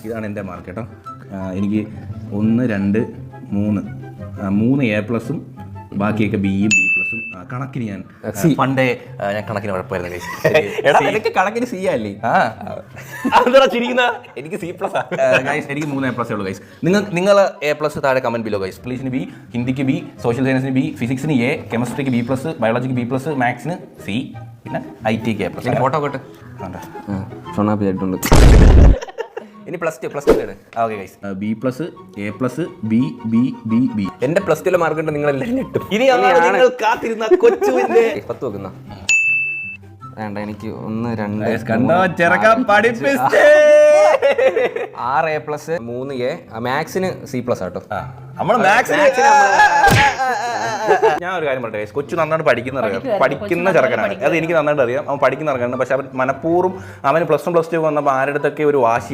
ഇതാണ് എൻ്റെ മാർക്ക് കേട്ടോ. എനിക്ക് 1, 2, 3 A+ഉം ബാക്കിയൊക്കെ Bയും B+ഉം. കണക്കിന് ഞാൻ പണ്ടേ ഞാൻ കണക്കിന് കുഴപ്പമായിരുന്നു ഗൈസ്. എനിക്ക് കണക്കിന് C അല്ലേ? എനിക്ക് C+. ഗൈസ് എനിക്ക് 3 A+ ഉള്ളൂ ഗൈസ്. നിങ്ങൾ A+ താഴെ കമന്റ് ബിലോ ഗൈസ്. ഇംഗ്ലീഷിന് B, ഹിന്ദിക്ക് B, സോഷ്യൽ സയൻസിന് B, ഫിസിക്സിന് A, കെമിസ്ട്രിക്ക് B+, ബയോളജിക്ക് B+, മാത്സിന് C, പിന്നെ IT-ക്ക് A+. ഫോട്ടോ കേട്ട് ആയിട്ടുണ്ട്. ഇനി plus two okay guys. B+, A+, B, B, B, B. എന്റെ +2 മാർക്ക് ഉണ്ട്. നിങ്ങൾ എല്ലാവരും കിട്ടും. ഇനി നിങ്ങൾ കാത്തിരുന്ന കൊച്ചുവിന്റെ 10 വെക്കുന്ന വേണ്ട. എനിക്ക് 1, 2, 6 A+, 3 A. മാത്സിന് C+ ആട്ടോ. ഞാൻ ഒരു കാര്യം പറയട്ടെ, കൊച്ചു നന്നായിട്ട് പഠിക്കുന്ന ചെറുക്കനാണ്. അത് എനിക്ക് നന്നായിട്ട് അറിയാം. അവൻ പഠിക്കുന്ന ചെറുക്കനാണ്. പക്ഷെ അവൻ മനഃപൂർവ്വം അവന് +1 +2 വന്നപ്പോൾ ആരുടെ അടുത്തൊക്കെ ഒരു വാശി